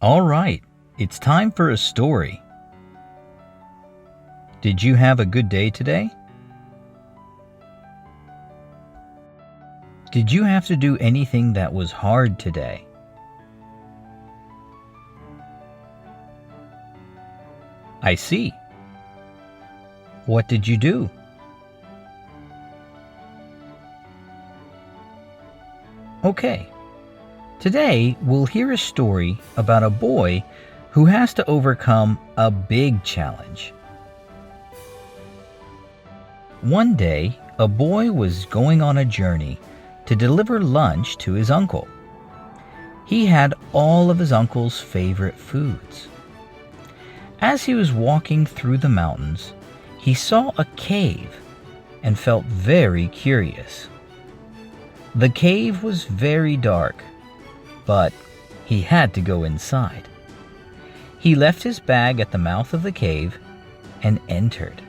All right, it's time for a story. Did you have a good day today? Did you have to do anything that was hard today? I see. What did you do? Okay, today we'll hear a story about a boy who has to overcome a big challenge. One day, a boy was going on a journey to deliver lunch to his uncle. He had all of his uncle's favorite foods. As he was walking through the mountains, he saw a cave and felt very curious. The cave was very dark, but he had to go inside. He left his bag at the mouth of the cave and entered.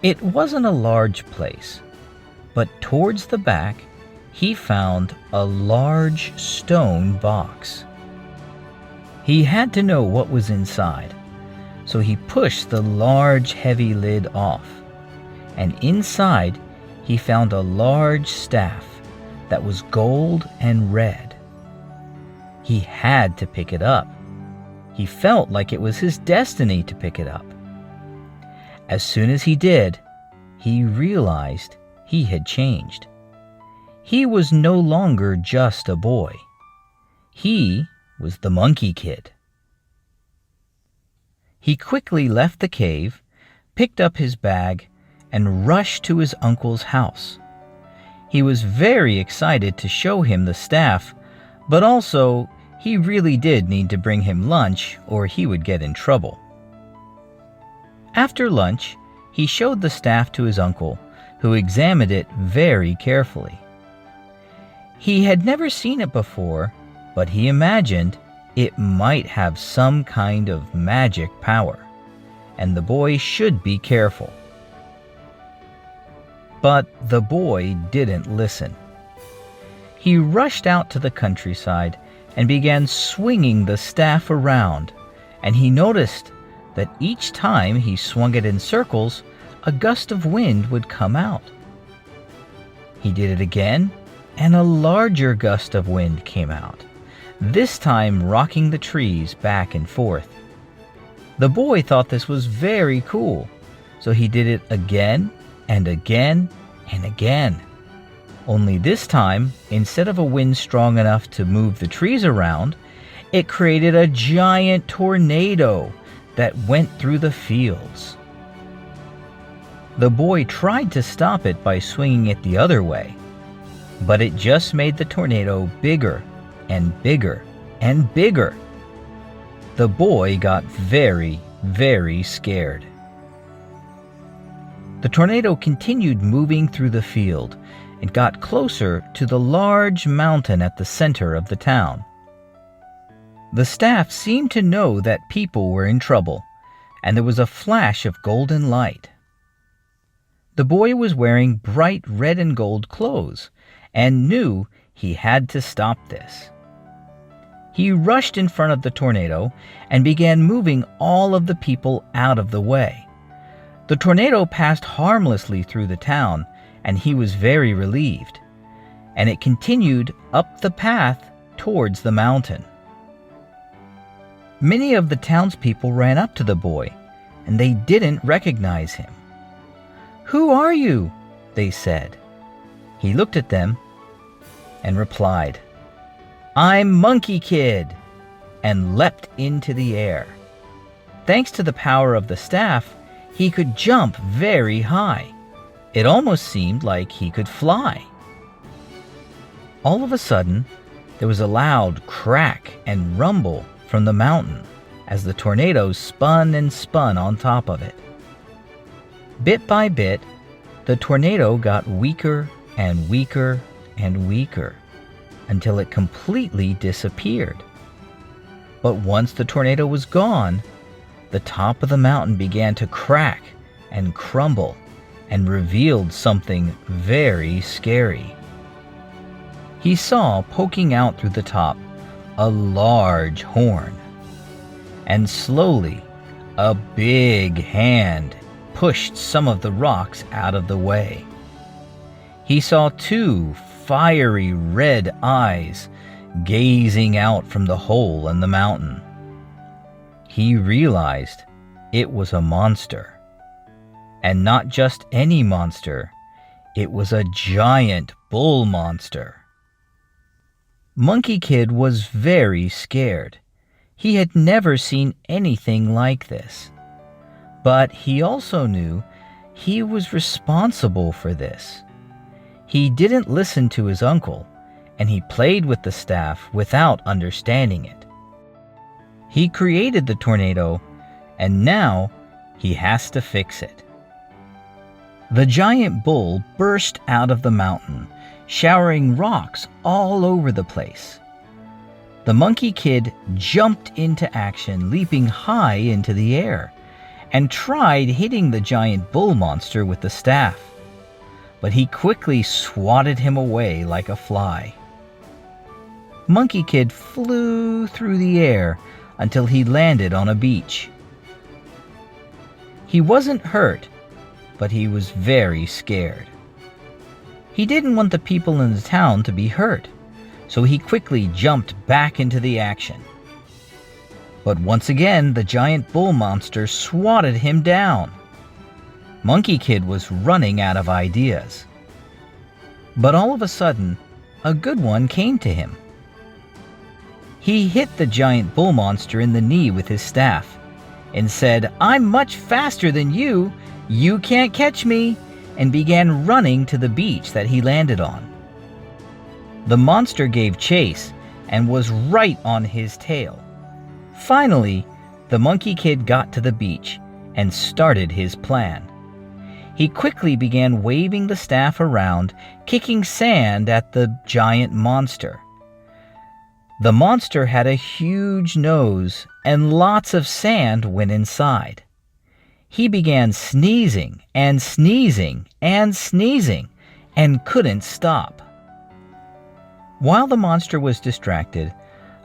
It wasn't a large place, but towards the back, he found a large stone box. He had to know what was inside, so he pushed the large, heavy lid off, and inside he found a large staff that was gold and red. He had to pick it up. He felt like it was his destiny to pick it up. As soon as he did, he realized he had changed. He was no longer just a boy. He was the Monkey Kid. He quickly left the cave, picked up his bag, and rushed to his uncle's house. He was very excited to show him the staff, but also he really did need to bring him lunch or he would get in trouble. After lunch, he showed the staff to his uncle, who examined it very carefully. He had never seen it before, but he imagined it might have some kind of magic power, and the boy should be careful. But the boy didn't listen. He rushed out to the countryside and began swinging the staff around, and he noticed that each time he swung it in circles, a gust of wind would come out. He did it again, and a larger gust of wind came out, this time rocking the trees back and forth. The boy thought this was very cool, so he did it again and again and again. Only this time, instead of a wind strong enough to move the trees around, it created a giant tornado that went through the fields. The boy tried to stop it by swinging it the other way, but it just made the tornado bigger and bigger and bigger. The boy got very, very scared. The tornado continued moving through the field and got closer to the large mountain at the center of the town. The staff seemed to know that people were in trouble, and there was a flash of golden light. The boy was wearing bright red and gold clothes and knew he had to stop this. He rushed in front of the tornado and began moving all of the people out of the way. The tornado passed harmlessly through the town, and he was very relieved, and it continued up the path towards the mountain. Many of the townspeople ran up to the boy, and they didn't recognize him. "Who are you?" they said. He looked at them and replied, "I'm Monkey Kid," and leapt into the air. Thanks to the power of the staff, he could jump very high. It almost seemed like he could fly. All of a sudden, there was a loud crack and rumble from the mountain as the tornado spun and spun on top of it. Bit by bit, the tornado got weaker and weaker and weaker until it completely disappeared. But once the tornado was gone, the top of the mountain began to crack and crumble and revealed something very scary. He saw poking out through the top a large horn. And slowly, a big hand pushed some of the rocks out of the way. He saw two fiery red eyes gazing out from the hole in the mountain. He realized it was a monster. And not just any monster, it was a giant bull monster. Monkey Kid was very scared. He had never seen anything like this. But he also knew he was responsible for this. He didn't listen to his uncle, and he played with the staff without understanding it. He created the tornado, and now he has to fix it. The giant bull burst out of the mountain, showering rocks all over the place. The Monkey Kid jumped into action, leaping high into the air, and tried hitting the giant bull monster with the staff. But he quickly swatted him away like a fly. Monkey Kid flew through the air until he landed on a beach. He wasn't hurt, but he was very scared. He didn't want the people in the town to be hurt, so he quickly jumped back into the action. But once again, the giant bull monster swatted him down. Monkey Kid was running out of ideas. But all of a sudden, a good one came to him. He hit the giant bull monster in the knee with his staff and said, "I'm much faster than you. You can't catch me," and began running to the beach that he landed on. The monster gave chase and was right on his tail. Finally, the Monkey Kid got to the beach and started his plan. He quickly began waving the staff around, kicking sand at the giant monster. The monster had a huge nose, and lots of sand went inside. He began sneezing and sneezing and sneezing and couldn't stop. While the monster was distracted,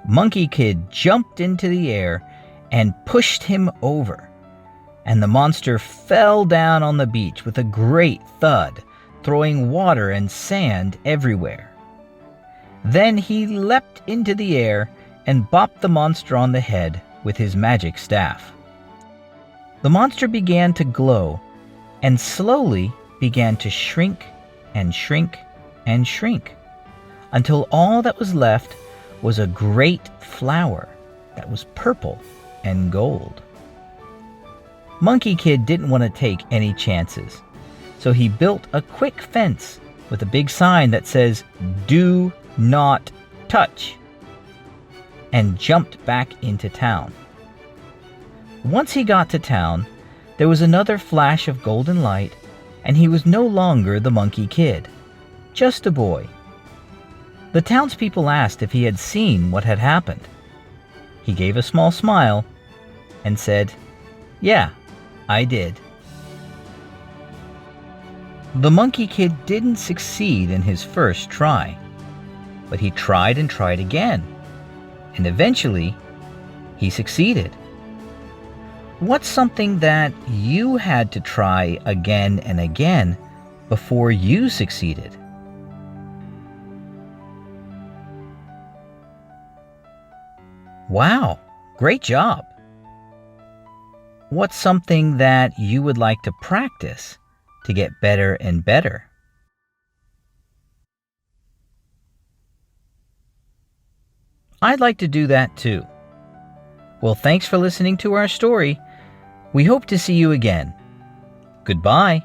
Monkey Kid jumped into the air and pushed him over, and the monster fell down on the beach with a great thud, throwing water and sand everywhere. Then he leapt into the air and bopped the monster on the head with his magic staff. The monster began to glow and slowly began to shrink and shrink and shrink, until all that was left was a great flower that was purple and gold. Monkey Kid didn't want to take any chances, so he built a quick fence with a big sign that says, "Do not touch," and jumped back into town. Once he got to town, there was another flash of golden light, and he was no longer the Monkey Kid, just a boy. The townspeople asked if he had seen what had happened. He gave a small smile and said, "Yeah, I did." The Monkey Kid didn't succeed in his first try, but he tried and tried again, and eventually he succeeded. What's something that you had to try again and again before you succeeded? Wow, great job! What's something that you would like to practice to get better and better? I'd like to do that too. Well, thanks for listening to our story. We hope to see you again. Goodbye.